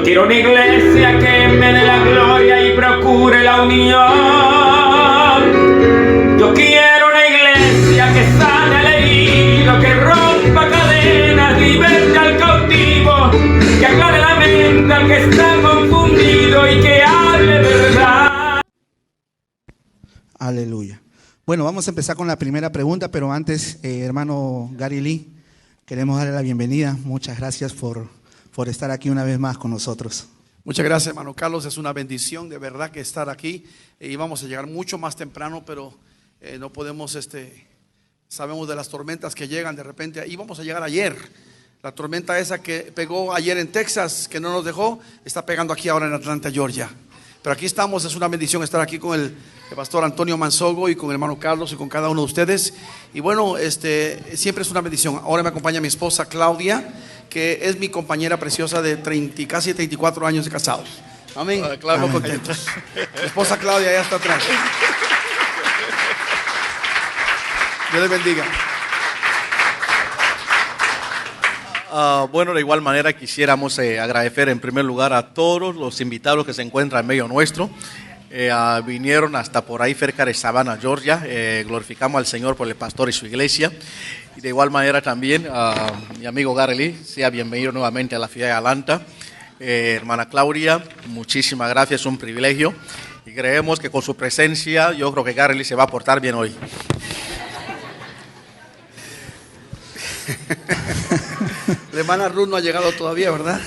quiero una iglesia que me dé la gloria y procure la unión. Yo quiero una iglesia que sane al herido, que rompa cadenas, liberte al cautivo, que aclare la mente al que está confundido y que hable verdad. Aleluya. Bueno, vamos a empezar con la primera pregunta, pero antes, hermano Gary Lee, queremos darle la bienvenida. Muchas gracias por estar aquí una vez más con nosotros. Muchas gracias, hermano Carlos. Es una bendición de verdad que estar aquí. Íbamos a llegar mucho más temprano, pero no podemos, sabemos de las tormentas que llegan de repente. Íbamos a llegar ayer. La tormenta esa que pegó ayer en Texas, que no nos dejó, está pegando aquí ahora en Atlanta, Georgia. Pero aquí estamos, es una bendición estar aquí con el pastor Antonio Manzogo y con el hermano Carlos y con cada uno de ustedes. Y bueno, siempre es una bendición. Ahora me acompaña mi esposa Claudia, que es mi compañera preciosa de casi 34 años de casados. Amén. Claro, muy contentos. Mi esposa Claudia ya está atrás. Dios les bendiga. Bueno, de igual manera quisiéramos agradecer en primer lugar a todos los invitados que se encuentran en medio nuestro. Vinieron hasta por ahí cerca de Savannah, Georgia. Glorificamos al Señor por el pastor y su iglesia. Y de igual manera también mi amigo Gary Lee, sea bienvenido nuevamente a la ciudad de Atlanta. Hermana Claudia, muchísimas gracias, es un privilegio. Y creemos que con su presencia, yo creo que Gary Lee se va a portar bien hoy. La hermana Ruth no ha llegado todavía, ¿verdad?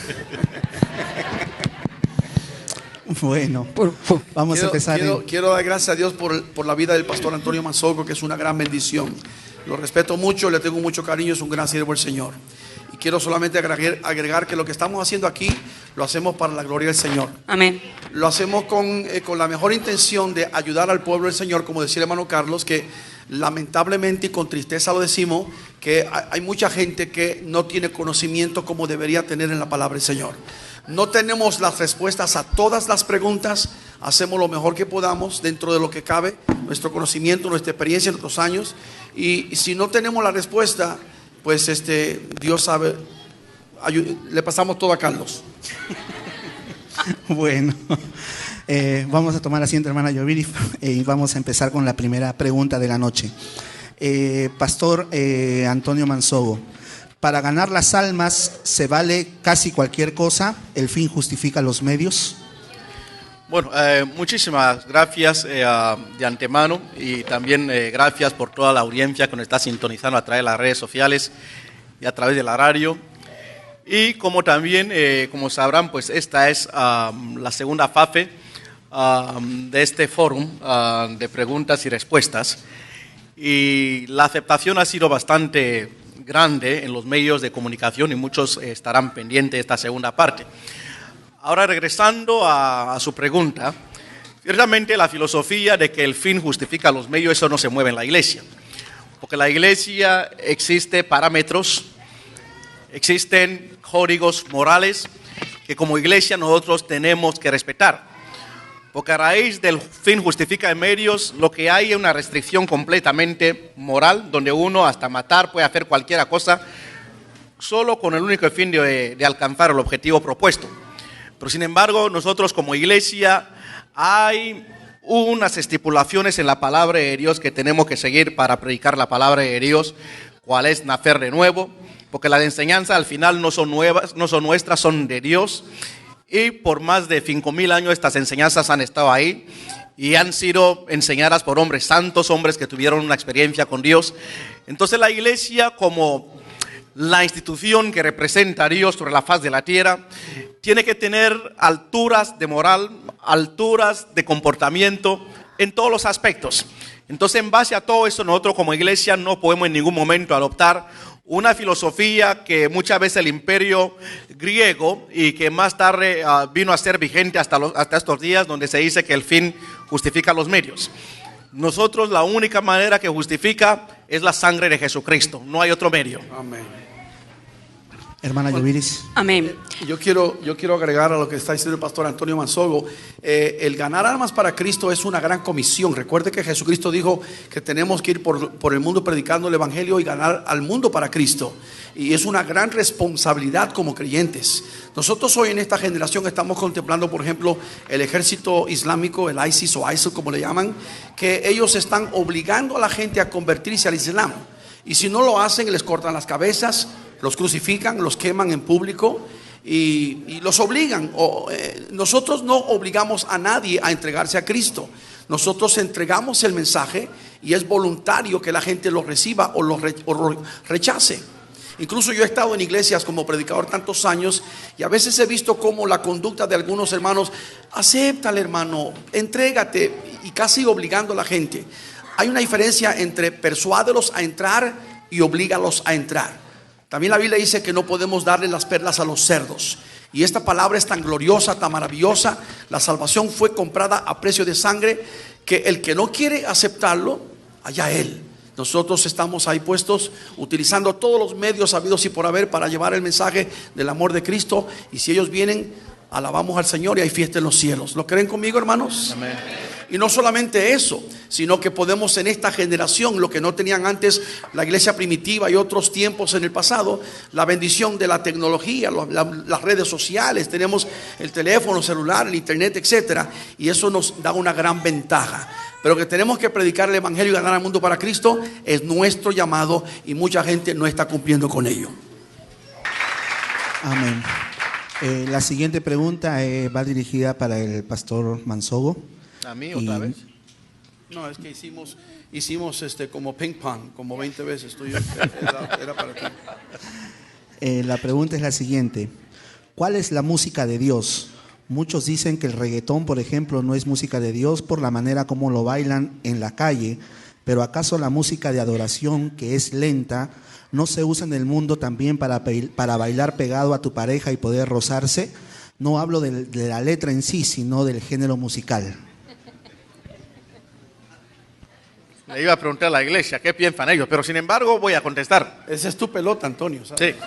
Bueno, vamos a empezar. Quiero dar gracias a Dios por la vida del pastor Antonio Manzogo, que es una gran bendición. Lo respeto mucho, le tengo mucho cariño, es un gran siervo del Señor. Y quiero solamente agregar que lo que estamos haciendo aquí, lo hacemos para la gloria del Señor. Amén. Lo hacemos con la mejor intención de ayudar al pueblo del Señor, como decía el hermano Carlos, que lamentablemente y con tristeza lo decimos, que hay mucha gente que no tiene conocimiento como debería tener en la palabra del Señor. No tenemos las respuestas a todas las preguntas, hacemos lo mejor que podamos dentro de lo que cabe, nuestro conocimiento, nuestra experiencia, nuestros años, y si no tenemos la respuesta, pues Dios sabe, le pasamos todo a Carlos. Bueno, vamos a tomar asiento, hermana Yoviri, y vamos a empezar con la primera pregunta de la noche. Pastor Antonio Manzogo, para ganar las almas se vale casi cualquier cosa, el fin justifica los medios. Bueno, muchísimas gracias de antemano y también gracias por toda la audiencia que nos está sintonizando a través de las redes sociales y a través de la radio. Y como también, como sabrán, pues esta es la segunda fase de este foro de preguntas y respuestas. Y la aceptación ha sido bastante grande en los medios de comunicación y muchos estarán pendientes de esta segunda parte. Ahora, regresando a su pregunta, ciertamente la filosofía de que el fin justifica los medios, eso no se mueve en la iglesia. Porque en la iglesia existen parámetros, existen códigos morales que como iglesia nosotros tenemos que respetar. Porque a raíz del fin justifica medios, lo que hay es una restricción completamente moral, donde uno hasta matar puede hacer cualquier cosa, solo con el único fin de alcanzar el objetivo propuesto. Pero sin embargo, nosotros como iglesia hay unas estipulaciones en la palabra de Dios que tenemos que seguir para predicar la palabra de Dios, cuál es nacer de nuevo, porque las enseñanzas al final no son nuevas, no son nuestras, son de Dios. Y por más de 5,000 años estas enseñanzas han estado ahí y han sido enseñadas por hombres santos, hombres que tuvieron una experiencia con Dios. Entonces la iglesia, como la institución que representa a Dios sobre la faz de la tierra, tiene que tener alturas de moral, alturas de comportamiento en todos los aspectos. Entonces, en base a todo eso, nosotros como iglesia no podemos en ningún momento adoptar una filosofía que muchas veces el imperio griego y que más tarde vino a ser vigente hasta estos días, donde se dice que el fin justifica los medios. Nosotros la única manera que justifica es la sangre de Jesucristo, no hay otro medio. Amén. Hermana Yoviris. Amén. Yo quiero agregar a lo que está diciendo el pastor Antonio Manzogo. El ganar almas para Cristo es una gran comisión. Recuerde que Jesucristo dijo que tenemos que ir por el mundo predicando el evangelio y ganar al mundo para Cristo. y es una gran responsabilidad como creyentes. Nosotros hoy en esta generación estamos contemplando, por ejemplo, el ejército islámico, el ISIS o ISIL como le llaman, que ellos están obligando a la gente a convertirse al Islam. Y si no lo hacen, les cortan las cabezas, los crucifican, los queman en público y los obligan. Nosotros no obligamos a nadie a entregarse a Cristo. Nosotros entregamos el mensaje y es voluntario que la gente lo reciba o lo rechace. Incluso yo he estado en iglesias como predicador tantos años y a veces he visto cómo la conducta de algunos hermanos, acéptale hermano, entrégate, y casi obligando a la gente. Hay una diferencia entre persuádelos a entrar y oblígalos a entrar. También la Biblia dice que no podemos darle las perlas a los cerdos. Y esta palabra es tan gloriosa, tan maravillosa. La salvación fue comprada a precio de sangre, que el que no quiere aceptarlo, allá él. Nosotros estamos ahí puestos, utilizando todos los medios habidos y por haber para llevar el mensaje del amor de Cristo. Y si ellos vienen, alabamos al Señor y hay fiesta en los cielos. ¿Lo creen conmigo, hermanos? Amén. Y no solamente eso, sino que podemos en esta generación, lo que no tenían antes la iglesia primitiva y otros tiempos en el pasado, la bendición de la tecnología, las redes sociales, tenemos el teléfono celular, el internet, etcétera, y eso nos da una gran ventaja. Pero que tenemos que predicar el evangelio y ganar al mundo para Cristo es nuestro llamado, y mucha gente no está cumpliendo con ello. Amén. La siguiente pregunta va dirigida para el pastor Mansogo. ¿A mí otra vez? No, es que hicimos como ping pong, como 20 veces. Era para ti. La pregunta es la siguiente: ¿cuál es la música de Dios? Muchos dicen que el reggaetón, por ejemplo, no es música de Dios por la manera como lo bailan en la calle, pero ¿acaso la música de adoración, que es lenta, no se usa en el mundo también para bailar pegado a tu pareja y poder rozarse? No hablo de la letra en sí, sino del género musical. Le iba a preguntar a la iglesia qué piensan ellos, pero sin embargo voy a contestar. Esa es tu pelota, Antonio, ¿sabes? Sí.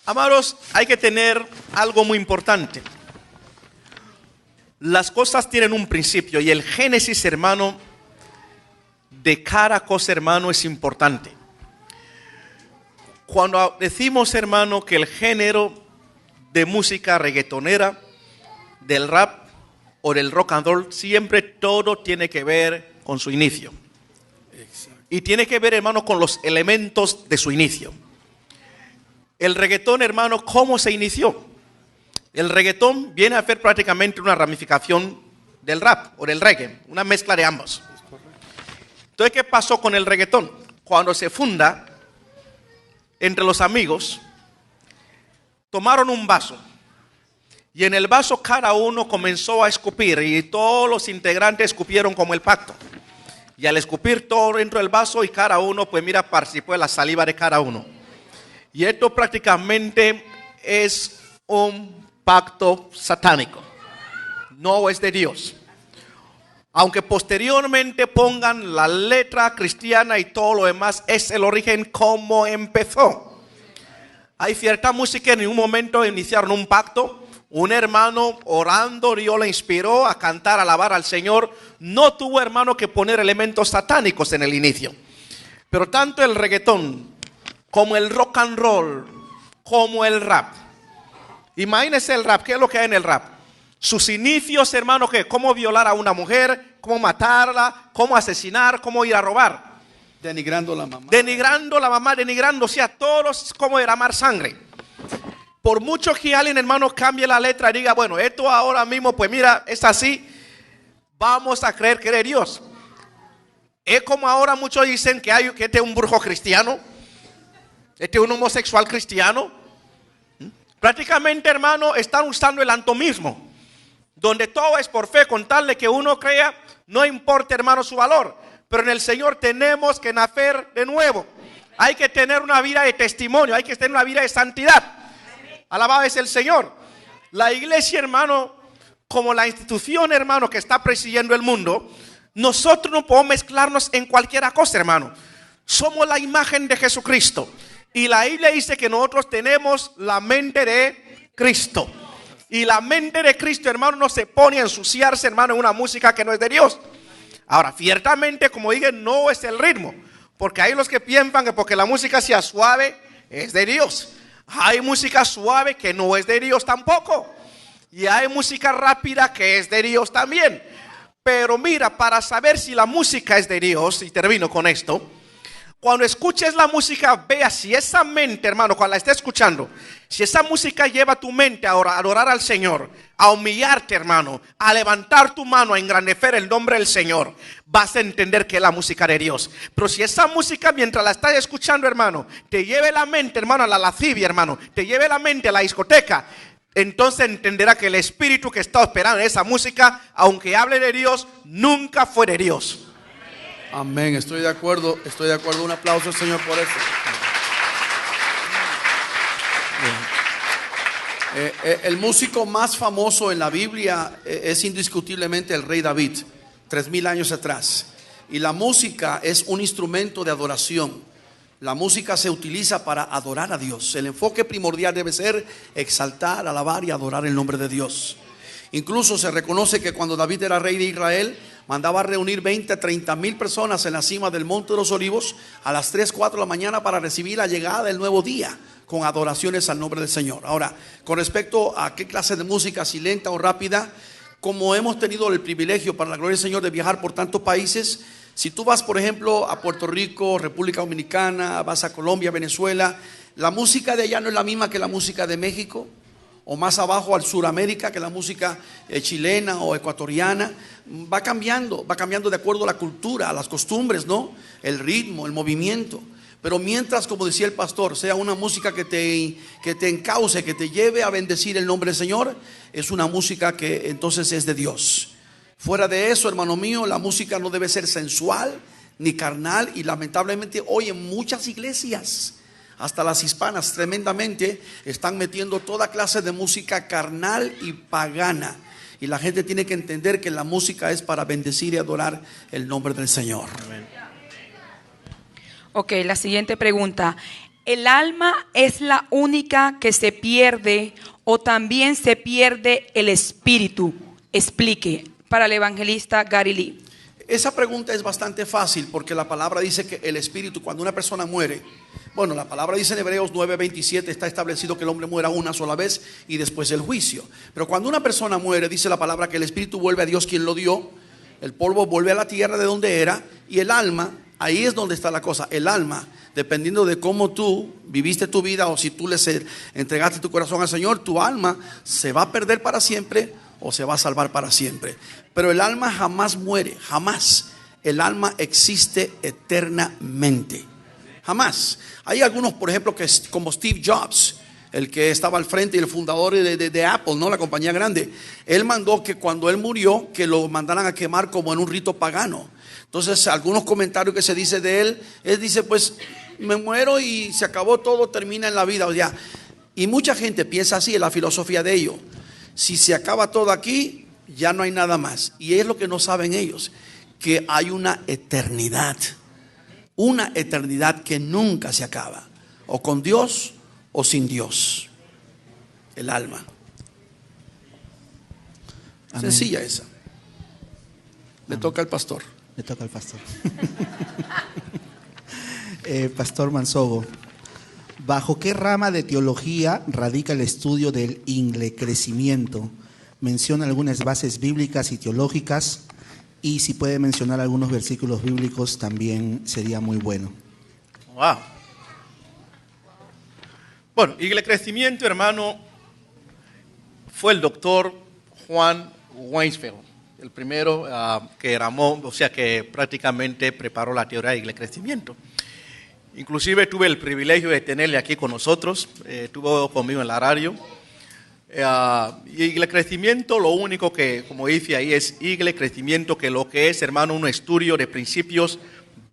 Amados, hay que tener algo muy importante. Las cosas tienen un principio, y el génesis, hermano, de cada cosa, hermano, es importante. Cuando decimos, hermano, que el género de música reggaetonera, del rap o del rock and roll, siempre todo tiene que ver con su inicio. Y tiene que ver, hermano, con los elementos de su inicio. El reggaetón, hermano, ¿cómo se inició? El reggaetón viene a ser prácticamente una ramificación del rap o del reggae, una mezcla de ambos. Entonces, ¿qué pasó con el reggaetón? Cuando se funda, entre los amigos, tomaron un vaso, y en el vaso cada uno comenzó a escupir, y todos los integrantes escupieron como el pacto. Y al escupir todo dentro del vaso, y cada uno, pues mira, participó de la saliva de cada uno. Y esto prácticamente es un pacto satánico, no es de Dios. Aunque posteriormente pongan la letra cristiana y todo lo demás, es el origen como empezó. Hay cierta música, en un momento iniciaron un pacto, un hermano orando, Dios le inspiró a cantar, a alabar al Señor. No tuvo, hermano, que poner elementos satánicos en el inicio. Pero tanto el reggaetón como el rock and roll, como el rap. Imagínense el rap, ¿qué es lo que hay en el rap? Sus inicios, hermano, ¿qué? Cómo violar a una mujer, cómo matarla, cómo asesinar, cómo ir a robar. Denigrando a la mamá. Denigrando a la mamá, denigrando, o sea, todos como derramar sangre. Por mucho que alguien, hermano, cambie la letra y diga, bueno, esto ahora mismo, pues mira, es así, vamos a creer que es Dios. Es como ahora muchos dicen que este es un brujo cristiano, este es un homosexual cristiano. Prácticamente, hermano, están usando el antomismo, donde todo es por fe, con tal de que uno crea, no importa, hermano, su valor. Pero en el Señor tenemos que nacer de nuevo. Hay que tener una vida de testimonio, hay que tener una vida de santidad. Alabado es el Señor. La iglesia, hermano, como la institución, hermano, que está presidiendo el mundo, nosotros no podemos mezclarnos en cualquier cosa, hermano. Somos la imagen de Jesucristo. Y la Biblia dice que nosotros tenemos la mente de Cristo. Y la mente de Cristo, hermano, no se pone a ensuciarse, hermano, en una música que no es de Dios. Ahora, ciertamente, como dije, no es el ritmo. Porque hay los que piensan que porque la música sea suave es de Dios. Hay música suave que no es de Dios tampoco. Y hay música rápida que es de Dios también. Pero mira, para saber si la música es de Dios, y termino con esto, cuando escuches la música, vea si esa mente, hermano, cuando la estés escuchando, si esa música lleva tu mente a adorar al Señor, a humillarte, hermano, a levantar tu mano, a engrandecer el nombre del Señor, vas a entender que es la música de Dios. Pero si esa música, mientras la estás escuchando, hermano, te lleve la mente, hermano, a la lascivia, hermano, te lleve la mente a la discoteca, entonces entenderá que el espíritu que está operando en esa música, aunque hable de Dios, nunca fue de Dios. Amén, estoy de acuerdo. Un aplauso al Señor por eso. El músico más famoso en la Biblia es indiscutiblemente el rey David, 3000 años atrás. Y la música es un instrumento de adoración. La música se utiliza para adorar a Dios. El enfoque primordial debe ser exaltar, alabar y adorar el nombre de Dios. Incluso se reconoce que cuando David era rey de Israel, mandaba a reunir 20 a 30 mil personas en la cima del Monte de los Olivos a las 3, 4 de la mañana para recibir la llegada del nuevo día con adoraciones al nombre del Señor. Ahora, con respecto a qué clase de música, si lenta o rápida, como hemos tenido el privilegio para la gloria del Señor de viajar por tantos países, si tú vas por ejemplo a Puerto Rico, República Dominicana, vas a Colombia, Venezuela, la música de allá no es la misma que la música de México, o más abajo al Suramérica, que la música chilena o ecuatoriana. Va cambiando de acuerdo a la cultura, a las costumbres, ¿no? El ritmo, el movimiento. Pero mientras, como decía el pastor, sea una música que te encauce, que te lleve a bendecir el nombre del Señor, es una música que entonces es de Dios. Fuera de eso, hermano mío, la música no debe ser sensual ni carnal. Y lamentablemente hoy en muchas iglesias, hasta las hispanas tremendamente, están metiendo toda clase de música carnal y pagana. Y la gente tiene que entender que la música es para bendecir y adorar el nombre del Señor. Amén. Ok, la siguiente pregunta. ¿El alma es la única que se pierde o también se pierde el espíritu? Explique, para el evangelista Gary Lee. Esa pregunta es bastante fácil porque la palabra dice que el espíritu, cuando una persona muere, bueno, la palabra dice en Hebreos 9:27, está establecido que el hombre muera una sola vez y después el juicio. Pero cuando una persona muere, dice la palabra que el espíritu vuelve a Dios quien lo dio, el polvo vuelve a la tierra de donde era, y el alma, ahí es donde está la cosa. El alma, dependiendo de cómo tú viviste tu vida o si tú le entregaste tu corazón al Señor, tu alma se va a perder para siempre o se va a salvar para siempre. Pero el alma jamás muere, jamás. El alma existe eternamente. Jamás. Hay algunos, por ejemplo, que como Steve Jobs, el que estaba al frente y el fundador de Apple, ¿no? La compañía grande. Él mandó que cuando él murió, que lo mandaran a quemar como en un rito pagano. Entonces, algunos comentarios que se dice de él dice, pues me muero y se acabó todo, termina en la vida. O sea, y mucha gente piensa así, es la filosofía de ellos. Si se acaba todo aquí, ya no hay nada más. Y es lo que no saben ellos, que hay una eternidad que nunca se acaba, o con Dios o sin Dios. El alma. Amén. Sencilla esa. Le toca al pastor. Le toca al pastor. Pastor Mansogo, ¿bajo qué rama de teología radica el estudio del inglecrecimiento? Menciona algunas bases bíblicas y teológicas, y si puede mencionar algunos versículos bíblicos también sería muy bueno. Wow. Bueno, inglecrecimiento, hermano, fue el doctor Juan Weisfeld, el primero que ramó, o sea, que prácticamente preparó la teoría del inglecrecimiento. Inclusive tuve el privilegio de tenerle aquí con nosotros, estuvo conmigo en la radio. Y el crecimiento, lo único que, como dice ahí, es el crecimiento, que lo que es, hermano, un estudio de principios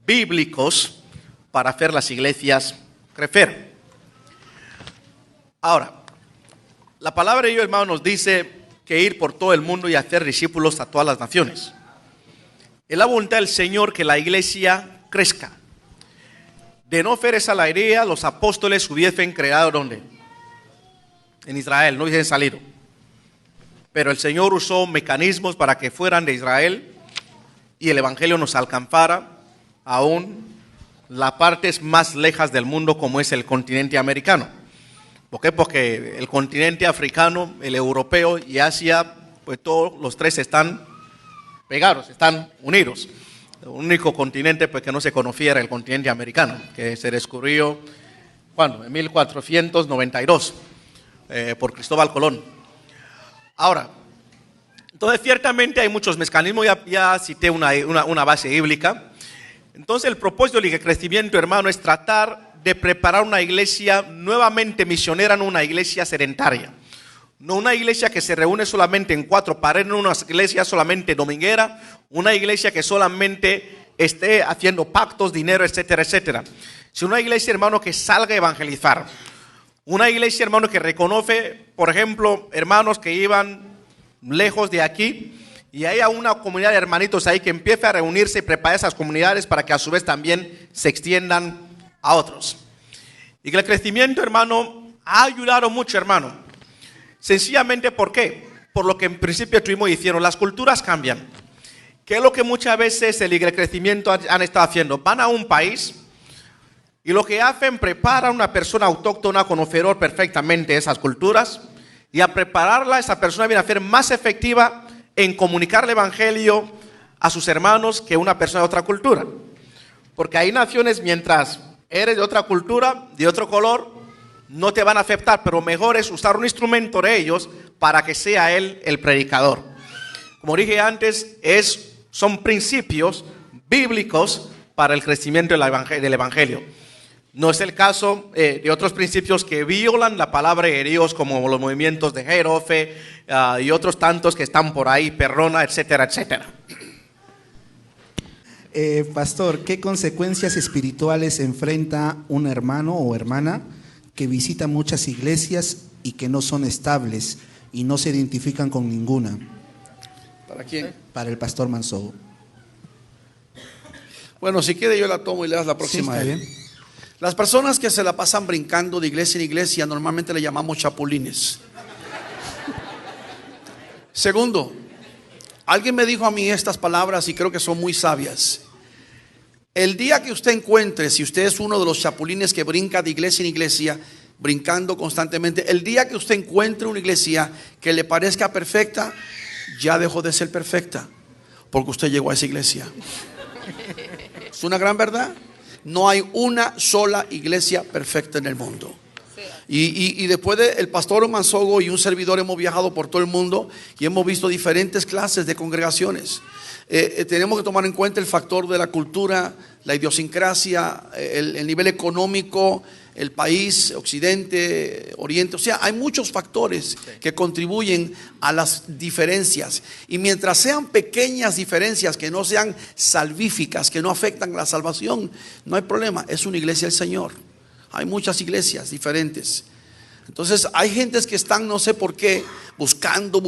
bíblicos para hacer las iglesias crecer. Ahora, la palabra de Dios, hermano, nos dice que ir por todo el mundo y hacer discípulos a todas las naciones. Es la voluntad del Señor que la iglesia crezca. De no hacer esa la idea, los apóstoles hubiesen creado ¿dónde? En Israel, no hubiesen salido. Pero el Señor usó mecanismos para que fueran de Israel y el evangelio nos alcanzara aún las partes más lejas del mundo como es el continente americano. ¿Por qué? Porque el continente africano, el europeo y Asia, pues todos los tres están pegados, están unidos. El único continente pues, que no se conocía era el continente americano, que se descubrió ¿cuándo? En 1492 por Cristóbal Colón. Ahora, entonces ciertamente hay muchos mecanismos, ya cité una base bíblica. Entonces el propósito del crecimiento, hermano, es tratar de preparar una iglesia nuevamente misionera, no una iglesia sedentaria. No una iglesia que se reúne solamente en 4 paredes, no una iglesia solamente dominguera, una iglesia que solamente esté haciendo pactos, dinero, etcétera, etcétera. Sino una iglesia, hermano, que salga a evangelizar. Una iglesia, hermano, que reconoce, por ejemplo, hermanos que iban lejos de aquí y haya una comunidad de hermanitos ahí que empiece a reunirse y preparar esas comunidades para que a su vez también se extiendan a otros. Y que el crecimiento, hermano, ha ayudado mucho, hermano. Sencillamente, ¿por qué? Por lo que en principio estuvimos diciendo, las culturas cambian. ¿Qué es lo que muchas veces el crecimiento han estado haciendo? Van a un país y lo que hacen, preparan a una persona autóctona, conocedor perfectamente de esas culturas, y a prepararla, esa persona viene a ser más efectiva en comunicar el evangelio a sus hermanos que una persona de otra cultura. Porque hay naciones, mientras eres de otra cultura, de otro color, no te van a aceptar, pero mejor es usar un instrumento de ellos para que sea él el predicador. Como dije antes, son principios bíblicos para el crecimiento del evangelio. No es el caso de otros principios que violan la palabra de Dios, como los movimientos de Jerofe y otros tantos que están por ahí, Perrona, etcétera, etcétera. Pastor, ¿qué consecuencias espirituales enfrenta un hermano o hermana que visita muchas iglesias y que no son estables y no se identifican con ninguna? ¿Para quién? Para el pastor Mansogo. Bueno, si quiere yo la tomo y le das la próxima. Sí, está bien. Las personas que se la pasan brincando de iglesia en iglesia normalmente le llamamos chapulines. Segundo, alguien me dijo a mí estas palabras y creo que son muy sabias. El día que usted encuentre, si usted es uno de los chapulines que brinca de iglesia en iglesia, brincando constantemente, el día que usted encuentre una iglesia que le parezca perfecta, ya dejó de ser perfecta, porque usted llegó a esa iglesia. Es una gran verdad. No hay una sola iglesia perfecta en el mundo. Y después del pastor Mansogo y un servidor hemos viajado por todo el mundo y hemos visto diferentes clases de congregaciones. Tenemos que tomar en cuenta el factor de la cultura, la idiosincrasia, el nivel económico, el país, occidente, oriente. O sea, hay muchos factores que contribuyen a las diferencias. Y mientras sean pequeñas diferencias que no sean salvíficas, que no afectan la salvación, no hay problema. Es una iglesia del Señor. Hay muchas iglesias diferentes. Entonces hay gentes que están, no sé por qué, buscando.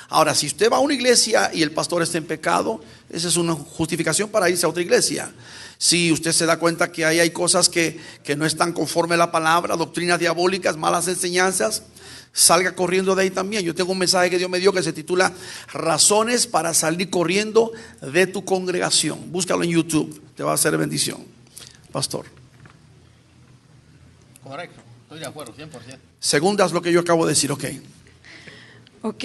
Ahora, si usted va a una iglesia y el pastor está en pecado, esa es una justificación para irse a otra iglesia. Si usted se da cuenta que ahí hay cosas que no están conforme a la palabra, doctrinas diabólicas, malas enseñanzas, salga corriendo de ahí también. Yo tengo un mensaje que Dios me dio que se titula Razones para salir corriendo de tu congregación. Búscalo en YouTube, te va a hacer bendición. Pastor. Correcto, estoy de acuerdo, 100%. Segundas lo que yo acabo de decir, ok. Ok.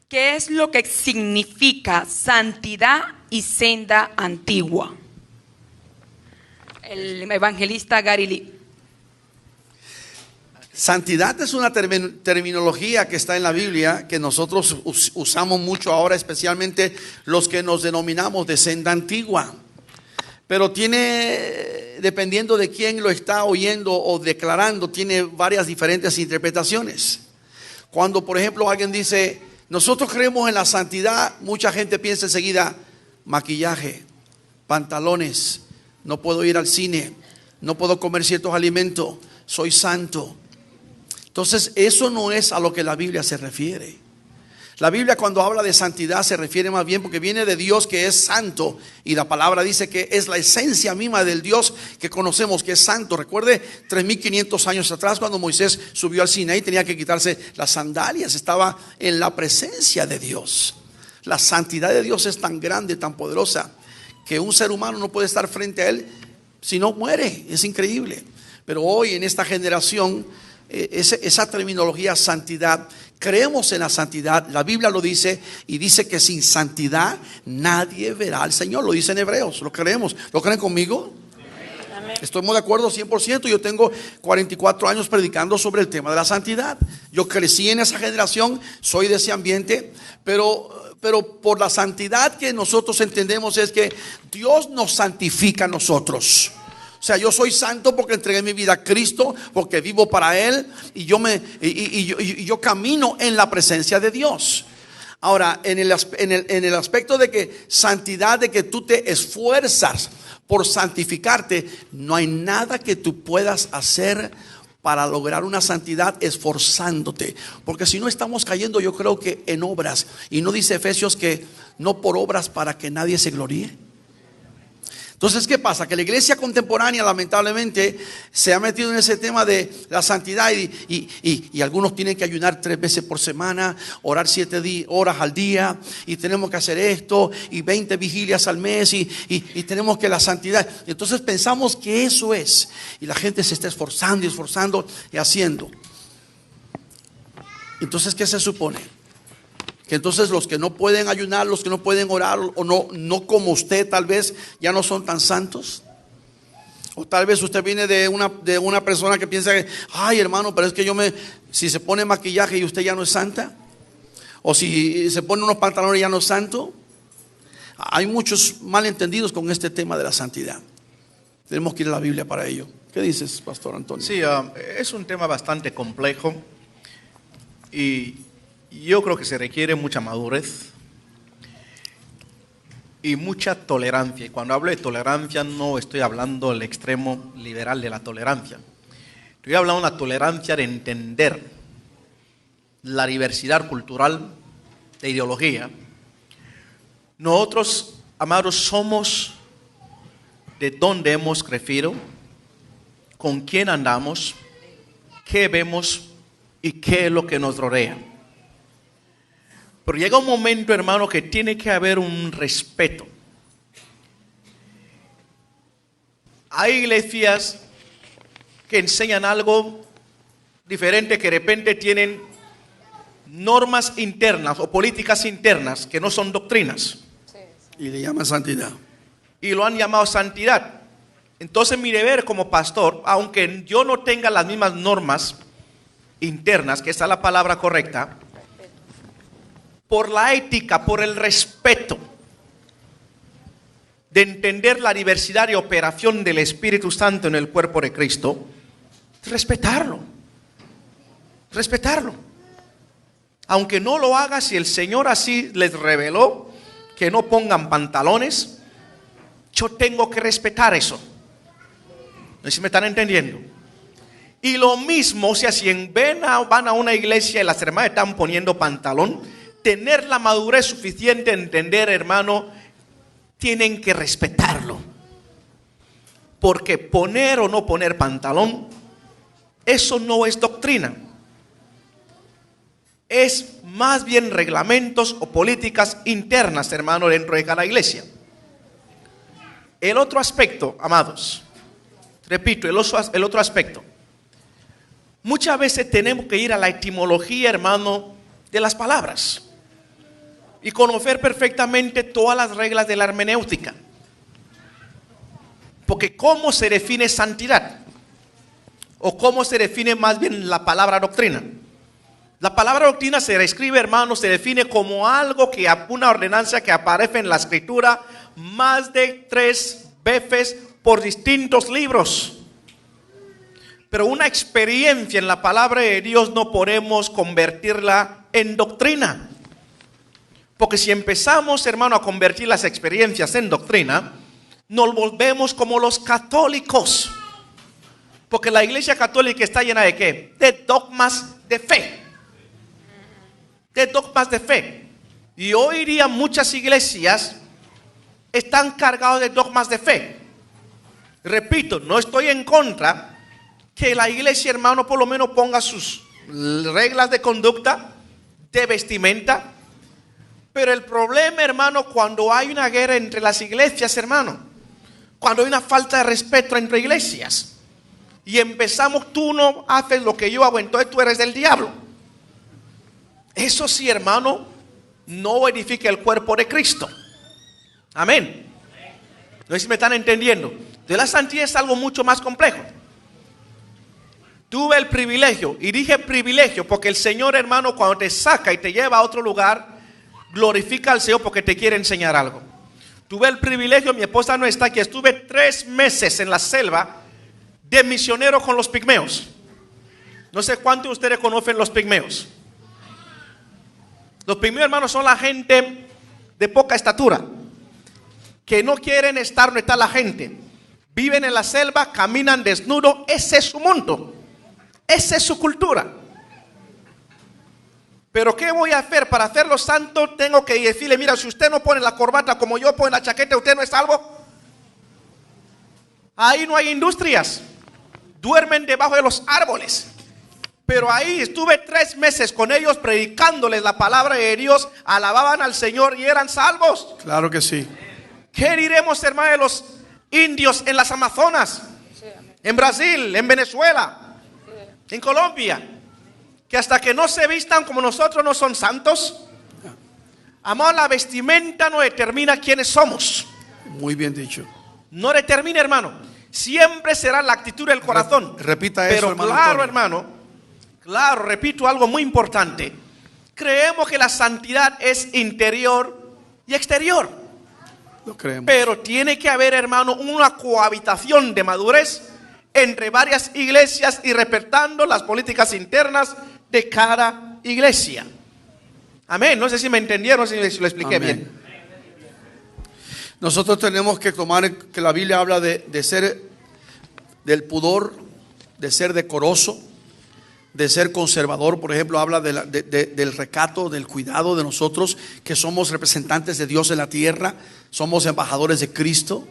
¿Qué es lo que significa santidad y senda antigua? El evangelista Gary Lee. Santidad es una terminología que está en la Biblia que nosotros usamos mucho ahora, especialmente los que nos denominamos de senda antigua. Pero tiene, dependiendo de quién lo está oyendo o declarando, tiene varias diferentes interpretaciones. Cuando, por ejemplo, alguien dice, nosotros creemos en la santidad, mucha gente piensa enseguida, maquillaje, pantalones, no puedo ir al cine, no puedo comer ciertos alimentos, soy santo. Entonces, eso no es a lo que la Biblia se refiere. La Biblia cuando habla de santidad se refiere más bien porque viene de Dios que es santo, y la palabra dice que es la esencia misma del Dios que conocemos, que es santo. Recuerde 3500 años atrás cuando Moisés subió al Sinaí, tenía que quitarse las sandalias, estaba en la presencia de Dios. La santidad de Dios es tan grande, tan poderosa, que un ser humano no puede estar frente a Él si no muere. Es increíble. Pero hoy en esta generación, esa terminología santidad, creemos en la santidad. La Biblia lo dice y dice que sin santidad nadie verá al Señor. Lo dice en Hebreos, lo creemos. ¿Lo creen conmigo? Estoy muy de acuerdo 100%. Yo tengo 44 años predicando sobre el tema de la santidad. Yo crecí en esa generación, soy de ese ambiente, pero por la santidad que nosotros entendemos es que Dios nos santifica a nosotros. O sea, yo soy santo porque entregué mi vida a Cristo, porque vivo para Él y yo camino en la presencia de Dios. Ahora, en el aspecto de que santidad, de que tú te esfuerzas por santificarte, no hay nada que tú puedas hacer para lograr una santidad esforzándote, porque si no estamos cayendo, yo creo que en obras. Y no dice Efesios que no por obras para que nadie se gloríe. Entonces, ¿qué pasa? Que la iglesia contemporánea lamentablemente se ha metido en ese tema de la santidad y algunos tienen que ayunar 3 veces por semana, orar 7 horas al día, y tenemos que hacer esto y 20 vigilias al mes y tenemos que la santidad. Entonces pensamos que eso es, y la gente se está esforzando y haciendo. Entonces, ¿qué se supone? Que entonces los que no pueden ayunar, los que no pueden orar, o no como usted, tal vez ya no son tan santos. O tal vez usted viene de una persona que piensa que, ay hermano, pero es que si se pone maquillaje y usted ya no es santa, o si se pone unos pantalones ya no es santo. Hay muchos malentendidos con este tema de la santidad. Tenemos que ir a la Biblia para ello. ¿Qué dices, Pastor Antonio? Sí, es un tema bastante complejo y yo creo que se requiere mucha madurez y mucha tolerancia. Y cuando hablo de tolerancia no estoy hablando del extremo liberal de la tolerancia. Estoy hablando de una tolerancia de entender la diversidad cultural, de ideología. Nosotros, amados, somos de dónde hemos crecido, con quién andamos, qué vemos y qué es lo que nos rodea. Pero llega un momento, hermano, que tiene que haber un respeto. Hay iglesias que enseñan algo diferente, que de repente tienen normas internas o políticas internas que no son doctrinas. Y le llaman santidad. Y lo han llamado santidad. Entonces mi deber como pastor, aunque yo no tenga las mismas normas internas, que esa es la palabra correcta, por la ética, por el respeto de entender la diversidad y operación del Espíritu Santo en el cuerpo de Cristo, respetarlo. Aunque no lo haga, si el Señor así les reveló que no pongan pantalones, yo tengo que respetar eso. No sé si me están entendiendo. Y lo mismo, o sea, si van a una iglesia y las hermanas están poniendo pantalón, tener la madurez suficiente de entender, hermano, tienen que respetarlo. Porque poner o no poner pantalón, eso no es doctrina. Es más bien reglamentos o políticas internas, hermano, dentro de cada iglesia. El otro aspecto, amados, repito, el otro aspecto. Muchas veces tenemos que ir a la etimología, hermano, de las palabras y conocer perfectamente todas las reglas de la hermenéutica. Porque ¿cómo se define santidad? ¿O cómo se define más bien la palabra doctrina? La palabra doctrina se describe, hermano, se define como algo que, una ordenanza que aparece en la escritura más de 3 veces por distintos libros. Pero una experiencia en la palabra de Dios no podemos convertirla en doctrina. Porque si empezamos, hermano, a convertir las experiencias en doctrina, nos volvemos como los católicos. Porque la iglesia católica está llena de ¿qué? De dogmas de fe. De dogmas de fe. Y hoy día muchas iglesias están cargadas de dogmas de fe. Repito, no estoy en contra que la iglesia, hermano, por lo menos ponga sus reglas de conducta, de vestimenta. Pero el problema, hermano, cuando hay una guerra entre las iglesias, hermano, cuando hay una falta de respeto entre iglesias y empezamos, tú no haces lo que yo hago, entonces tú eres del diablo. Eso sí, hermano, no edifica el cuerpo de Cristo. Amén. No sé si me están entendiendo. Entonces la santidad es algo mucho más complejo. Tuve el privilegio, y dije privilegio porque el Señor, hermano, cuando te saca y te lleva a otro lugar, glorifica al Señor porque te quiere enseñar algo. Tuve el privilegio, mi esposa no está aquí, estuve 3 meses en la selva de misionero con los pigmeos. No sé cuántos de ustedes conocen los pigmeos. Los pigmeos, hermanos, son la gente de poca estatura, que no quieren estar donde está la gente. Viven en la selva, caminan desnudos, ese es su mundo. Esa es su cultura. Pero ¿qué voy a hacer? Para hacerlo santo tengo que decirle, mira, si usted no pone la corbata como yo pongo la chaqueta, ¿usted no es salvo? Ahí no hay industrias. Duermen debajo de los árboles. Pero ahí estuve 3 meses con ellos predicándoles la palabra de Dios. Alababan al Señor y eran salvos. Claro que sí. ¿Qué diremos, hermano, de los indios en las Amazonas? En Brasil, en Venezuela, en Colombia, que hasta que no se vistan como nosotros no son santos. Amado, la vestimenta no determina quiénes somos. Muy bien dicho. No determina, hermano. Siempre será la actitud del corazón. Repita eso, pero hermano claro, Antonio. hermano, claro, repito algo muy importante. Creemos que la santidad es interior y exterior. Lo creemos. Pero tiene que haber, hermano, una cohabitación de madurez entre varias iglesias y respetando las políticas internas de cada iglesia. Amén. No sé si me entendieron, no sé si lo expliqué Amén. bien. Nosotros tenemos que tomar que la Biblia habla de ser del pudor, de ser decoroso, de ser conservador. Por ejemplo, habla del recato, del cuidado de nosotros, que somos representantes de Dios en la tierra, somos embajadores de Cristo.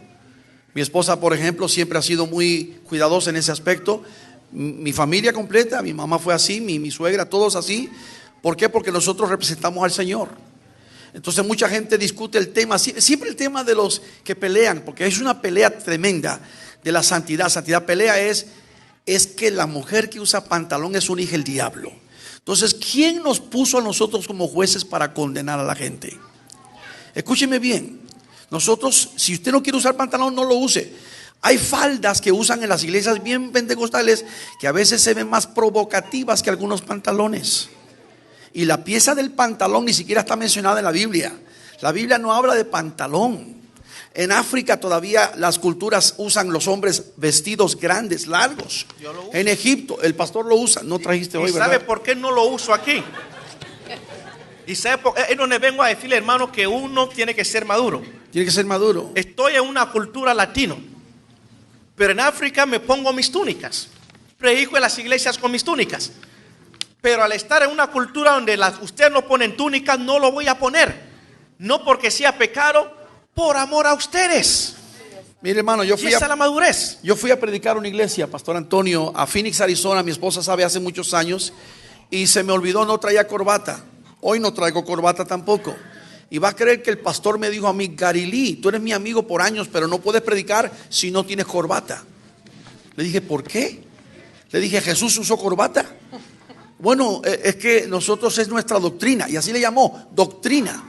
Mi esposa, por ejemplo, siempre ha sido muy cuidadosa en ese aspecto. Mi familia completa, mi mamá fue así, mi suegra, todos así. ¿Por qué? Porque nosotros representamos al Señor. Entonces mucha gente discute el tema, siempre el tema de los que pelean, porque es una pelea tremenda de la santidad. Santidad pelea es que la mujer que usa pantalón es una hija del diablo. Entonces, ¿quién nos puso a nosotros como jueces para condenar a la gente? Escúcheme bien. Nosotros, si usted no quiere usar pantalón, no lo use. Hay faldas que usan en las iglesias bien pentecostales que a veces se ven más provocativas que algunos pantalones. Y la pieza del pantalón ni siquiera está mencionada en la Biblia. La Biblia no habla de pantalón. En África todavía las culturas usan los hombres vestidos grandes, largos. En Egipto el pastor lo usa. No trajiste hoy, ¿Y sabe ¿verdad? por qué no lo uso aquí? Y sabe por qué es donde vengo a decirle, hermano, que uno tiene que ser maduro. Tiene que ser maduro. Estoy en una cultura latino, pero en África me pongo mis túnicas. Predico en las iglesias con mis túnicas. Pero al estar en una cultura donde ustedes no ponen túnicas, no lo voy a poner. No porque sea pecado, por amor a ustedes. Mire, hermano, yo Y esa es la madurez. fui a predicar una iglesia, Pastor Antonio, a Phoenix, Arizona. Mi esposa sabe, hace muchos años. Y se me olvidó, no traía corbata. Hoy no traigo corbata tampoco. Y va a creer que el pastor me dijo a mí: Garilí, tú eres mi amigo por años, pero no puedes predicar si no tienes corbata. Le dije, ¿por qué? Le dije, ¿Jesús usó corbata? Bueno, es que nosotros es nuestra doctrina. Y así le llamó, doctrina.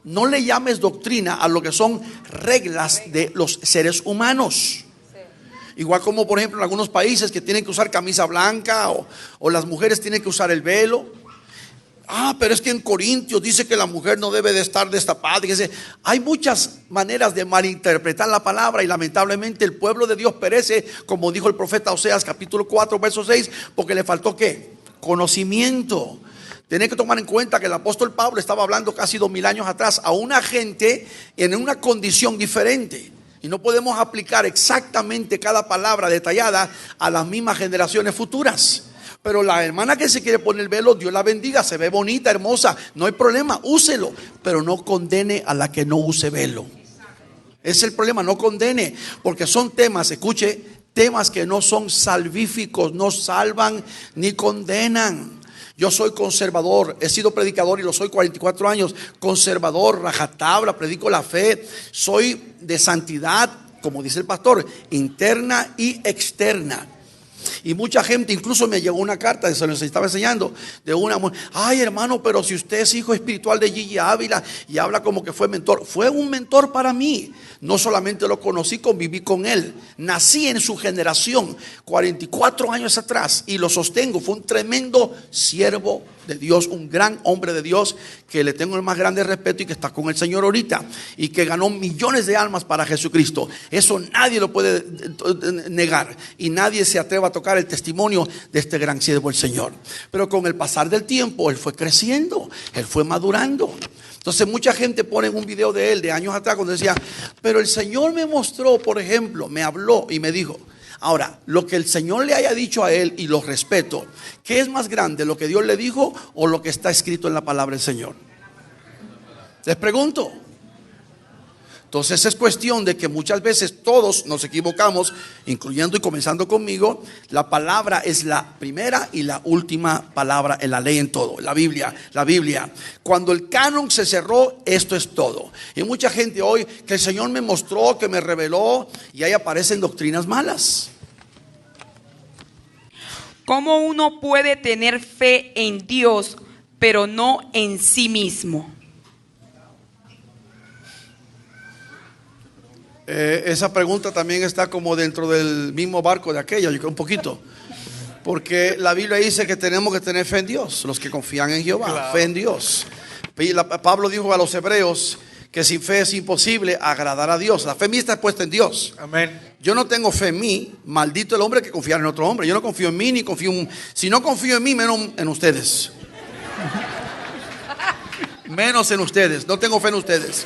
No le llames doctrina a lo que son reglas de los seres humanos. Igual como, por ejemplo, en algunos países que tienen que usar camisa blanca o las mujeres tienen que usar el velo. Pero es que en Corintios dice que la mujer no debe de estar destapada. Hay muchas maneras de malinterpretar la palabra y lamentablemente el pueblo de Dios perece, como dijo el profeta Oseas capítulo 4 verso 6, porque le faltó ¿qué? Conocimiento. Tienen que tomar en cuenta que el apóstol Pablo estaba hablando casi 2000 años atrás a una gente en una condición diferente. Y no podemos aplicar exactamente cada palabra detallada a las mismas generaciones futuras. Pero la hermana que se quiere poner el velo, Dios la bendiga, se ve bonita, hermosa, no hay problema, úselo. Pero no condene a la que no use velo. Ese es el problema, no condene. Porque son temas, escuche, temas que no son salvíficos, no salvan ni condenan. Yo soy conservador, he sido predicador y lo soy 44 años. Conservador, rajatabla, predico la fe. Soy de santidad, como dice el pastor, interna y externa. Y mucha gente, incluso me llegó una carta, se los estaba enseñando, de una mujer: ay, hermano, pero si usted es hijo espiritual de Gigi Ávila y habla como que fue mentor. Fue un mentor para mí. No solamente lo conocí, conviví con él. Nací en su generación 44 años atrás y lo sostengo. Fue un tremendo siervo de Dios, un gran hombre de Dios que le tengo el más grande respeto y que está con el Señor ahorita y que ganó millones de almas para Jesucristo. Eso nadie lo puede negar y nadie se atreva a tocar el testimonio de este gran siervo del Señor. Pero con el pasar del tiempo él fue creciendo, él fue madurando. Entonces mucha gente pone un video de él de años atrás cuando decía: pero el Señor me mostró, por ejemplo, me habló y me dijo. Ahora, lo que el Señor le haya dicho a él, y lo respeto, ¿qué es más grande, lo que Dios le dijo o lo que está escrito en la palabra del Señor? Les pregunto. Entonces es cuestión de que muchas veces todos nos equivocamos, incluyendo y comenzando conmigo. La palabra es la primera y la última palabra en la ley, en todo. La Biblia. Cuando el canon se cerró, esto es todo. Y mucha gente hoy, que el Señor me mostró, que me reveló, y ahí aparecen doctrinas malas. ¿Cómo uno puede tener fe en Dios, pero no en sí mismo? Esa pregunta también está como dentro del mismo barco de aquella, yo creo un poquito. Porque la Biblia dice que tenemos que tener fe en Dios, los que confían en Jehová, claro. Fe en Dios. Pablo dijo a los hebreos que sin fe es imposible agradar a Dios. La fe mía está puesta en Dios. Amén. Yo no tengo fe en mí, maldito el hombre que confiar en otro hombre. Yo no confío en mí ni confío en... Si no confío en mí, menos en ustedes. Menos en ustedes, no tengo fe en ustedes.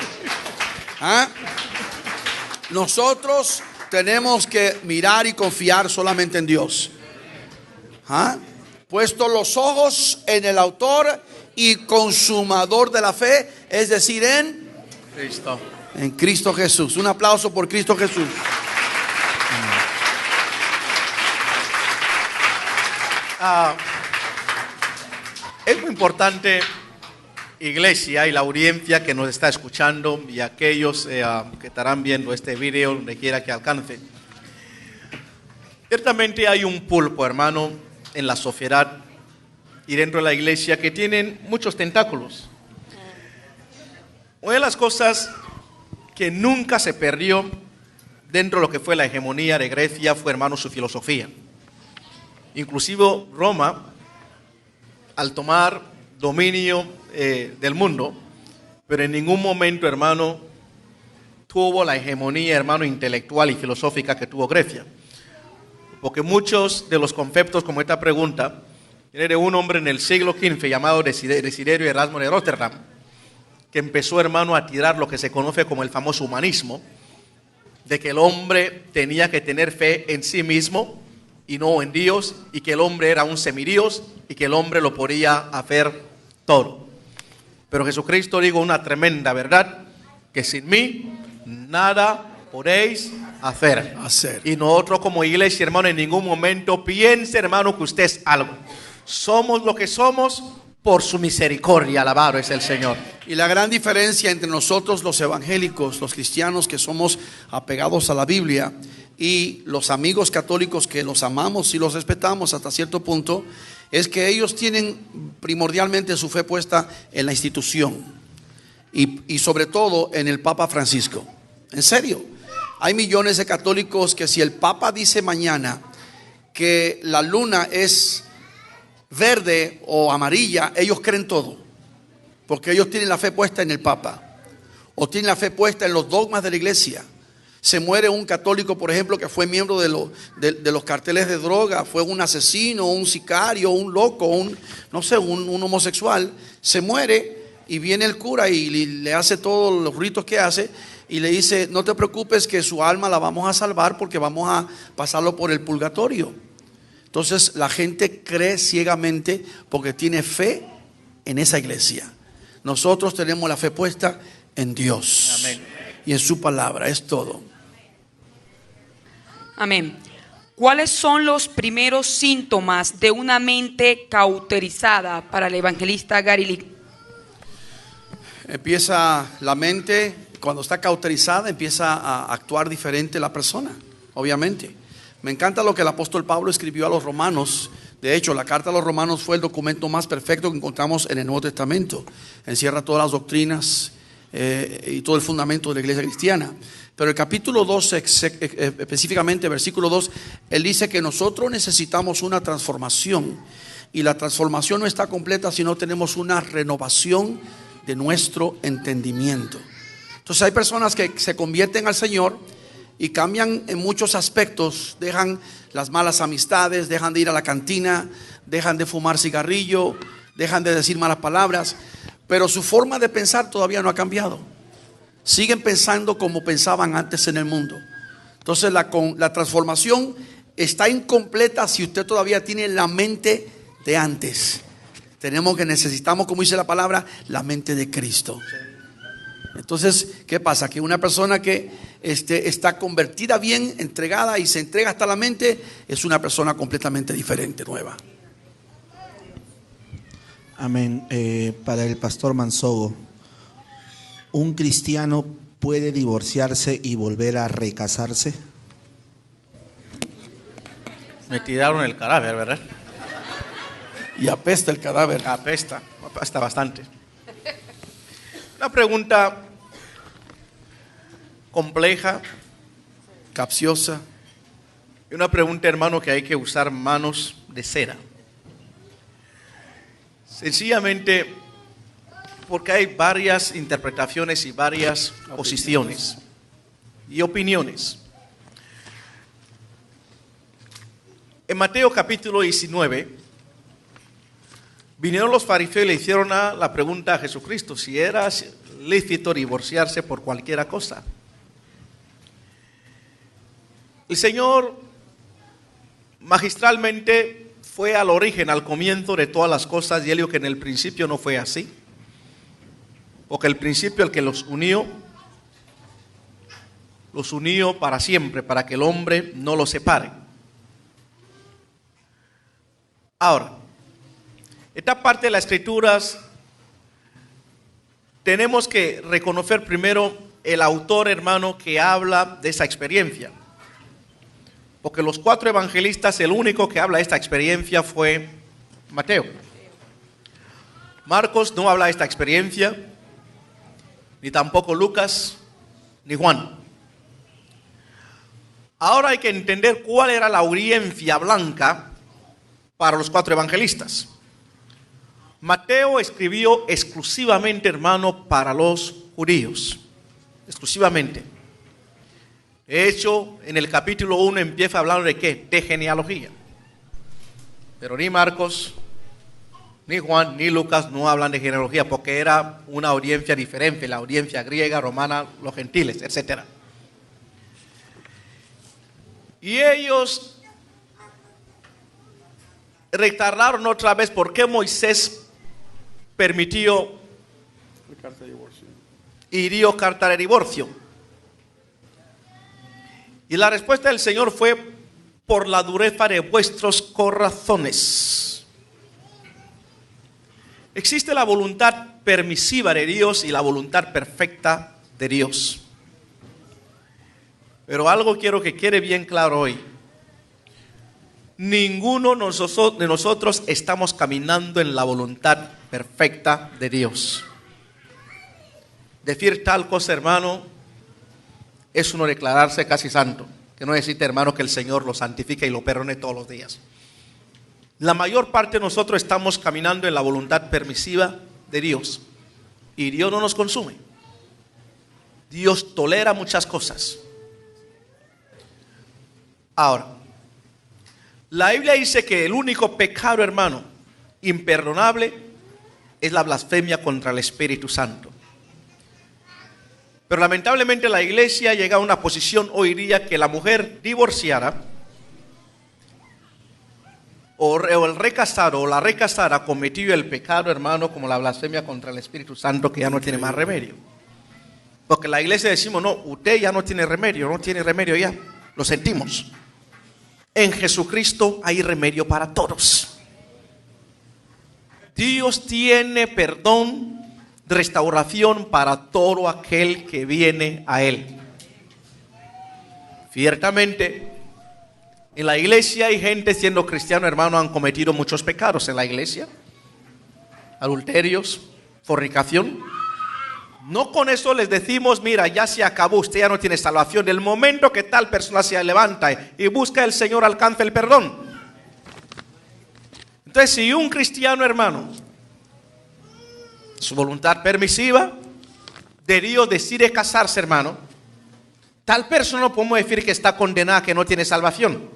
¿Ah? Nosotros tenemos que mirar y confiar solamente en Dios. ¿Ah? Puesto los ojos en el autor y consumador de la fe, es decir, en Cristo. En Cristo Jesús. Un aplauso por Cristo Jesús. Es muy importante, iglesia, y la audiencia que nos está escuchando y aquellos que estarán viendo este video donde quiera que alcance. Ciertamente hay un pulpo, hermano, en la sociedad y dentro de la iglesia que tienen muchos tentáculos. Una de las cosas que nunca se perdió dentro de lo que fue la hegemonía de Grecia fue, hermano, su filosofía. Inclusive Roma, al tomar dominio del mundo, pero en ningún momento, hermano, tuvo la hegemonía, hermano, intelectual y filosófica que tuvo Grecia. Porque muchos de los conceptos, como esta pregunta, viene de un hombre en el siglo XV llamado Desiderio Erasmo de Rotterdam, que empezó, hermano, a tirar lo que se conoce como el famoso humanismo, de que el hombre tenía que tener fe en sí mismo y no en Dios, y que el hombre era un semidios y que el hombre lo podía hacer todo. Pero Jesucristo dijo una tremenda verdad, que sin mí nada podéis hacer. Y nosotros como iglesia, hermano, en ningún momento piense, hermano, que usted es algo. Somos lo que somos por su misericordia, alabado es el Señor. Y la gran diferencia entre nosotros los evangélicos, los cristianos que somos apegados a la Biblia, y los amigos católicos que los amamos y los respetamos hasta cierto punto, es que ellos tienen primordialmente su fe puesta en la institución y sobre todo en el Papa Francisco. En serio, hay millones de católicos que si el Papa dice mañana que la luna es verde o amarilla, ellos creen todo, porque ellos tienen la fe puesta en el Papa o tienen la fe puesta en los dogmas de la iglesia. Se muere un católico, por ejemplo, que fue miembro de los carteles de droga, fue un asesino, un sicario, un loco, un homosexual. Se muere y viene el cura y le hace todos los ritos que hace y le dice: no te preocupes, que su alma la vamos a salvar porque vamos a pasarlo por el purgatorio. Entonces la gente cree ciegamente porque tiene fe en esa iglesia. Nosotros tenemos la fe puesta en Dios. Amén. Y en su palabra, es todo. Amén. ¿Cuáles son los primeros síntomas de una mente cauterizada para el evangelista Gary Lee? Empieza la mente, cuando está cauterizada, empieza a actuar diferente la persona, obviamente. Me encanta lo que el apóstol Pablo escribió a los romanos. De hecho, la carta a los romanos fue el documento más perfecto que encontramos en el Nuevo Testamento. Encierra todas las doctrinas y todo el fundamento de la iglesia cristiana. Pero el capítulo 2, específicamente versículo 2, él dice que nosotros necesitamos una transformación. Y la transformación no está completa si no tenemos una renovación de nuestro entendimiento. Entonces hay personas que se convierten al Señor y cambian en muchos aspectos. Dejan las malas amistades, dejan de ir a la cantina, dejan de fumar cigarrillo, dejan de decir malas palabras, pero su forma de pensar todavía no ha cambiado. Siguen pensando como pensaban antes en el mundo. Entonces la transformación está incompleta si usted todavía tiene la mente de antes. Necesitamos, como dice la palabra, la mente de Cristo. Entonces, ¿qué pasa? Que una persona que está convertida bien, entregada y se entrega hasta la mente, es una persona completamente diferente, nueva. Amén. Para el pastor Mansogo, ¿un cristiano puede divorciarse y volver a recasarse? Me tiraron el cadáver, ¿verdad? Y apesta el cadáver. Apesta bastante. Una pregunta compleja, Capciosa. y una pregunta, hermano, que hay que usar manos de cera. Sencillamente porque hay varias interpretaciones y varias posiciones y opiniones. En Mateo capítulo 19, vinieron los fariseos y le hicieron la pregunta a Jesucristo si era lícito divorciarse por cualquier cosa. El Señor magistralmente fue al origen, al comienzo de todas las cosas, y él dijo que en el principio no fue así, porque el principio, el que los unió para siempre, para que el hombre no los separe. Ahora, esta parte de las Escrituras tenemos que reconocer primero el autor, hermano, que habla de esa experiencia. Porque los 4 evangelistas, el único que habla de esta experiencia fue Mateo. Marcos no habla de esta experiencia, ni tampoco Lucas, ni Juan. Ahora hay que entender cuál era la audiencia blanca para los 4 evangelistas. Mateo escribió exclusivamente, hermano, para los judíos, exclusivamente. De hecho, en el capítulo 1 empieza a hablar de ¿qué? De genealogía. Pero ni Marcos, ni Juan, ni Lucas no hablan de genealogía, porque era una audiencia diferente, la audiencia griega, romana, los gentiles, etc. Y ellos retardaron otra vez por qué Moisés permitió y dio carta de divorcio. Y la respuesta del Señor fue: por la dureza de vuestros corazones. Existe la voluntad permisiva de Dios y la voluntad perfecta de Dios. Pero algo quiero que quede bien claro hoy. Ninguno de nosotros estamos caminando en la voluntad perfecta de Dios. Decir tal cosa, hermano, es uno declararse casi santo. Que no necesita, hermano, que el Señor lo santifique y lo perdone todos los días. La mayor parte de nosotros estamos caminando en la voluntad permisiva de Dios. Y Dios no nos consume. Dios tolera muchas cosas. Ahora, la Biblia dice que el único pecado, hermano, imperdonable es la blasfemia contra el Espíritu Santo. Pero lamentablemente la iglesia llega a una posición hoy día que la mujer divorciada o el recasado o la recasada cometió el pecado, hermano, como la blasfemia contra el Espíritu Santo, que ya no tiene más remedio. Porque la iglesia decimos: no, usted ya no tiene remedio, no tiene remedio ya, lo sentimos. En Jesucristo hay remedio para todos. Dios tiene perdón, restauración para todo aquel que viene a Él. Ciertamente, en la iglesia hay gente siendo cristiano, hermano, han cometido muchos pecados en la iglesia. Adulterios, fornicación. No con eso les decimos, mira, ya se acabó, usted ya no tiene salvación. El momento que tal persona se levanta y busca al Señor, alcanza el perdón. Entonces, si un cristiano, hermano, su voluntad permisiva de Dios decide casarse, hermano, tal persona no podemos decir que está condenada, que no tiene salvación.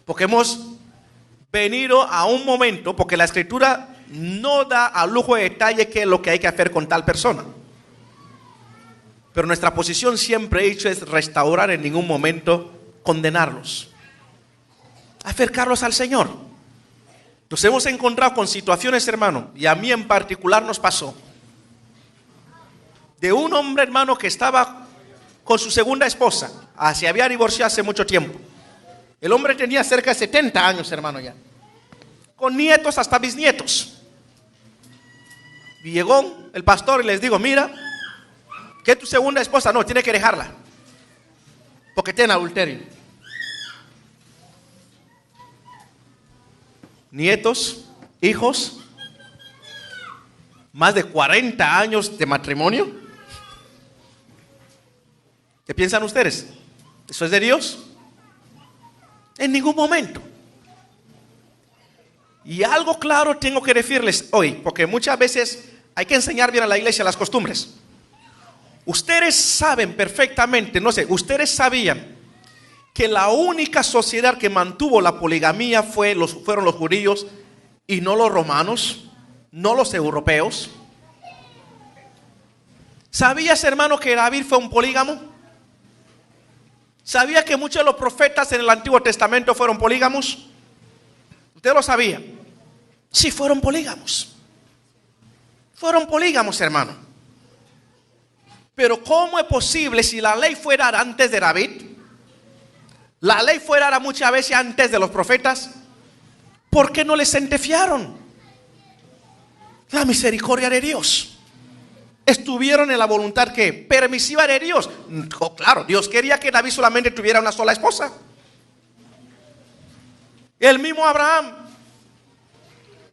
Porque hemos venido a un momento, porque la Escritura no da a lujo de detalle qué es lo que hay que hacer con tal persona. Pero nuestra posición siempre he dicho es restaurar, en ningún momento condenarlos, acercarlos al Señor. Nos hemos encontrado con situaciones, hermano, y a mí en particular nos pasó, de un hombre, hermano, que estaba con su segunda esposa, se había divorciado hace mucho tiempo. El hombre tenía cerca de 70 años, hermano, ya, con nietos hasta bisnietos. Y llegó el pastor y les digo, mira, que tu segunda esposa no, tiene que dejarla, porque tiene adulterio. Nietos, hijos, más de 40 años de matrimonio. ¿Qué piensan ustedes? ¿Eso es de Dios? En ningún momento. Y algo claro tengo que decirles hoy, porque muchas veces hay que enseñar bien a la iglesia las costumbres. Ustedes saben perfectamente, no sé, ustedes sabían que la única sociedad que mantuvo la poligamía fueron los judíos y no los romanos, no los europeos. ¿Sabías, hermano, que David fue un polígamo? ¿Sabía que muchos de los profetas en el Antiguo Testamento fueron polígamos? ¿Usted lo sabía? Sí, fueron polígamos. Fueron polígamos, hermano. Pero ¿cómo es posible si la ley fuera antes de David? La ley fuera muchas veces antes de los profetas. ¿Por qué no les sentenciaron? La misericordia de Dios. Estuvieron en la voluntad que permisiva de Dios. Claro, Dios quería que David solamente tuviera una sola esposa. El mismo Abraham.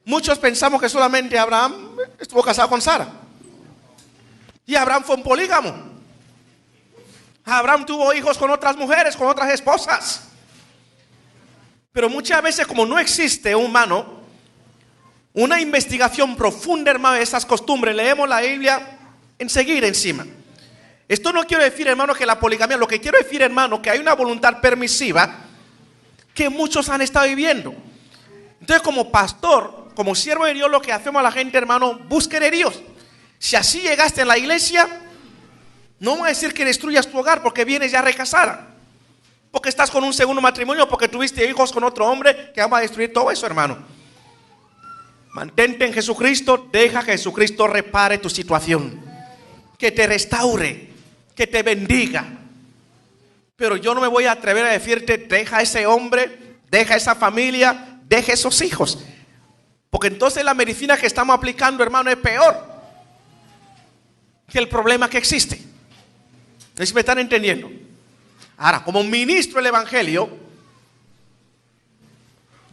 Muchos pensamos que solamente Abraham estuvo casado con Sara. Y Abraham fue un polígamo. Abraham tuvo hijos con otras mujeres, con otras esposas. Pero muchas veces, como no existe, humano, una investigación profunda, hermano, de esas costumbres, leemos la Biblia enseguida encima. Esto no quiero decir, hermano, que la poligamia, lo que quiero decir, hermano, que hay una voluntad permisiva que muchos han estado viviendo. Entonces, como pastor, como siervo de Dios, lo que hacemos a la gente, hermano, busque de Dios. Si así llegaste en la iglesia, no voy a decir que destruyas tu hogar porque vienes ya recasada, porque estás con un segundo matrimonio, porque tuviste hijos con otro hombre, que vamos a destruir todo eso, hermano. Mantente en Jesucristo, deja que Jesucristo repare tu situación, que te restaure, que te bendiga. Pero yo no me voy a atrever a decirte, deja a ese hombre, deja a esa familia, deja a esos hijos, porque entonces la medicina que estamos aplicando, hermano, es peor que el problema que existe. ¿No me están entendiendo? Ahora, como ministro del evangelio,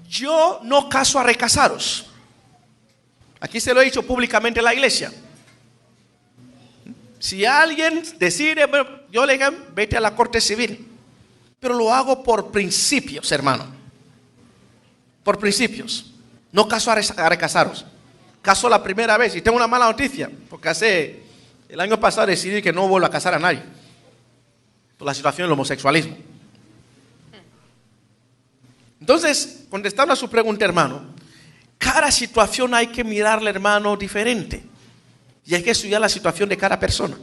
yo no caso a recasados. Aquí se lo he dicho públicamente en la iglesia. Si alguien decide, bueno, yo le digo, vete a la corte civil. Pero lo hago por principios, hermano. Por principios. No caso a recasados. Caso la primera vez. Y tengo una mala noticia, porque el año pasado decidí que no vuelvo a casar a nadie por la situación del homosexualismo. Entonces, contestando a su pregunta, hermano, cada situación hay que mirarla, hermano, diferente. Y hay que estudiar la situación de cada persona.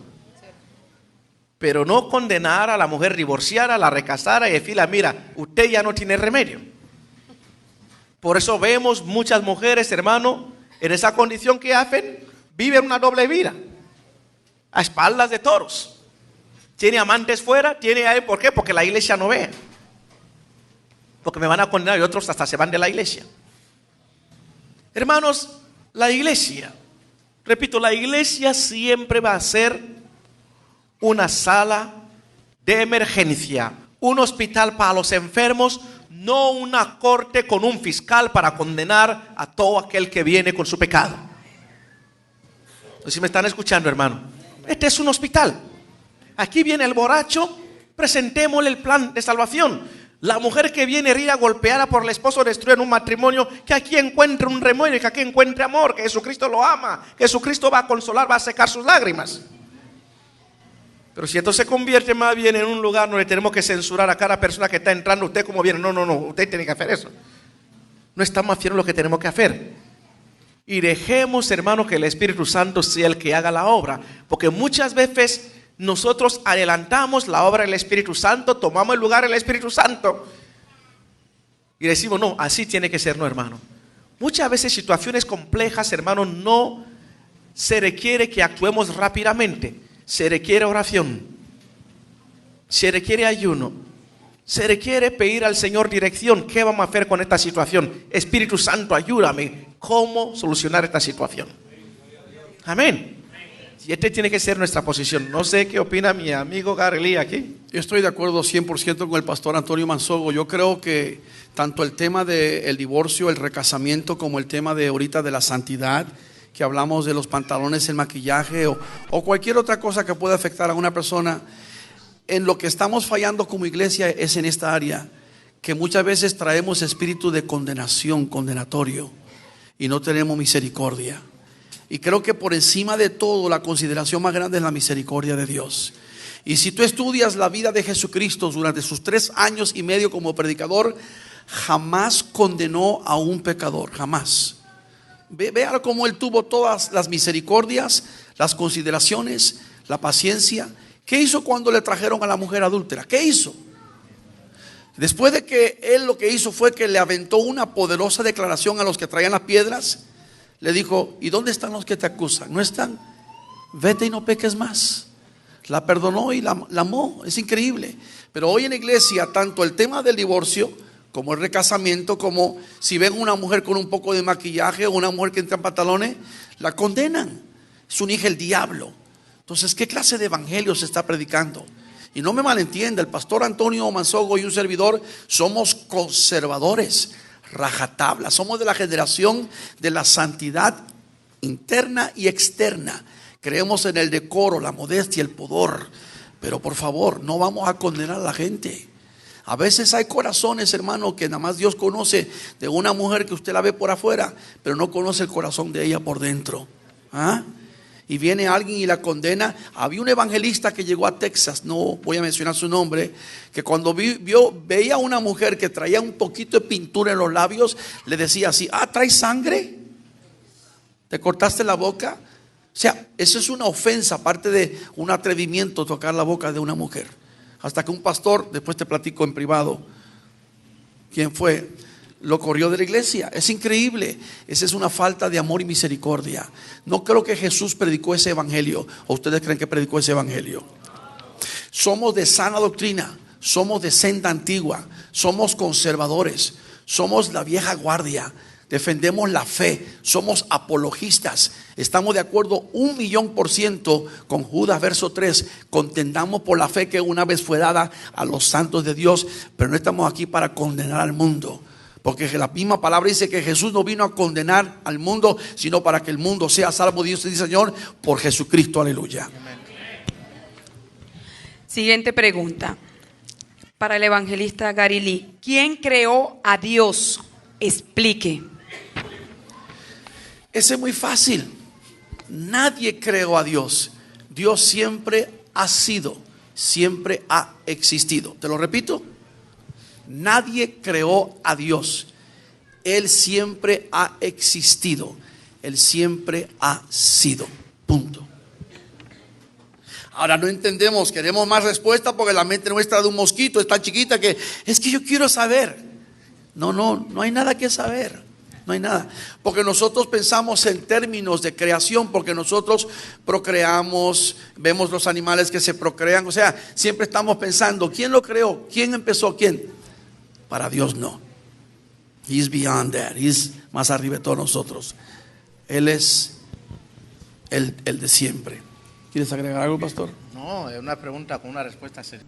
Pero no condenar a la mujer divorciada, a la recasada y decirle, mira, usted ya no tiene remedio. Por eso vemos muchas mujeres, hermano, en esa condición que hacen, viven una doble vida, a espaldas de toros. Tiene amantes fuera, tiene ahí, ¿por qué? Porque la iglesia no ve. porque me van a condenar y otros hasta se van de la iglesia. Hermanos, la iglesia, repito, la iglesia siempre va a ser una sala de emergencia, un hospital para los enfermos, no una corte con un fiscal para condenar a todo aquel que viene con su pecado. Si me están escuchando, hermano, este es un hospital. Aquí viene el borracho, presentémosle el plan de salvación. La mujer que viene herida, golpeada por el esposo, destruida en un matrimonio, que aquí encuentre un remedio, que aquí encuentre amor, que Jesucristo lo ama, que Jesucristo va a consolar, va a secar sus lágrimas. Pero si esto se convierte más bien en un lugar donde tenemos que censurar a cada persona que está entrando, usted como viene, no, usted tiene que hacer eso. No estamos haciendo lo que tenemos que hacer. Y dejemos, hermano, que el Espíritu Santo sea el que haga la obra, porque muchas veces nosotros adelantamos la obra del Espíritu Santo, tomamos el lugar del Espíritu Santo y decimos, no, así tiene que ser, no, hermano. Muchas veces situaciones complejas, hermano, no se requiere que actuemos rápidamente. Se requiere oración, se requiere ayuno, se requiere pedir al Señor dirección. ¿Qué vamos a hacer con esta situación? Espíritu Santo, ayúdame. ¿Cómo solucionar esta situación? Amén. Y esta tiene que ser nuestra posición. No sé qué opina mi amigo Gary Lee aquí. Yo estoy de acuerdo 100% con el pastor Antonio Mansogo. Yo creo que tanto el tema del divorcio, el recasamiento, como el tema de ahorita de la santidad, que hablamos de los pantalones, el maquillaje o cualquier otra cosa que pueda afectar a una persona, en lo que estamos fallando como iglesia es en esta área, que muchas veces traemos espíritu de condenación, condenatorio, y no tenemos misericordia. Y creo que por encima de todo la consideración más grande es la misericordia de Dios. Y si tú estudias la vida de Jesucristo durante sus 3 años y medio como predicador, jamás condenó a un pecador, jamás. Vea cómo él tuvo todas las misericordias, las consideraciones, la paciencia. ¿Qué hizo cuando le trajeron a la mujer adúltera? ¿Qué hizo? Después de que él lo que hizo fue que le aventó una poderosa declaración a los que traían las piedras, le dijo, ¿y dónde están los que te acusan? ¿No están? Vete y no peques más. La perdonó y la amó. Es increíble. Pero hoy en la iglesia, tanto el tema del divorcio como el recasamiento, como si ven una mujer con un poco de maquillaje o una mujer que entra en pantalones, la condenan. Es un hijo del diablo. Entonces, ¿qué clase de evangelio se está predicando? Y no me malentienda, el pastor Antonio Mansogo y un servidor somos conservadores, rajatabla. Somos de la generación de la santidad interna y externa. Creemos en el decoro, la modestia, el pudor. Pero por favor, no vamos a condenar a la gente. A veces hay corazones, hermano, que nada más Dios conoce, de una mujer que usted la ve por afuera, pero no conoce el corazón de ella por dentro. ¿Ah? Y viene alguien y la condena. Había un evangelista que llegó a Texas, no voy a mencionar su nombre, que cuando veía a una mujer que traía un poquito de pintura en los labios, le decía así, ¿traes sangre? ¿Te cortaste la boca? O sea, eso es una ofensa, aparte de un atrevimiento tocar la boca de una mujer. Hasta que un pastor, después te platico en privado quién fue, lo corrió de la iglesia. Es increíble. Esa es una falta de amor y misericordia. No creo que Jesús predicó ese evangelio. ¿O ustedes creen que predicó ese evangelio? Somos de sana doctrina, somos de senda antigua, somos conservadores, somos la vieja guardia. Defendemos la fe, somos apologistas. Estamos de acuerdo 1,000,000% con Judas verso 3. Contendamos por la fe que una vez fue dada a los santos de Dios, pero no estamos aquí para condenar al mundo, porque la misma palabra dice que Jesús no vino a condenar al mundo, sino para que el mundo sea salvo. Dios dice, Señor, por Jesucristo, aleluya. Siguiente pregunta para el evangelista Gary Lee. ¿Quién creó a Dios? Explique. Ese es muy fácil. Nadie creó a Dios. Dios siempre ha sido, siempre ha existido. Te lo repito. Nadie creó a Dios. Él siempre ha existido. Él siempre ha sido. Punto. Ahora no entendemos, queremos más respuesta porque la mente nuestra de un mosquito es tan chiquita que es que yo quiero saber. No hay nada que saber. No hay nada, porque nosotros pensamos en términos de creación, porque nosotros procreamos, vemos los animales que se procrean, o sea, siempre estamos pensando, ¿quién lo creó? ¿Quién empezó? ¿Quién? Para Dios no. He's beyond that. He's más arriba de todos nosotros. Él es el de siempre. ¿Quieres agregar algo, pastor? No, es una pregunta con una respuesta seria.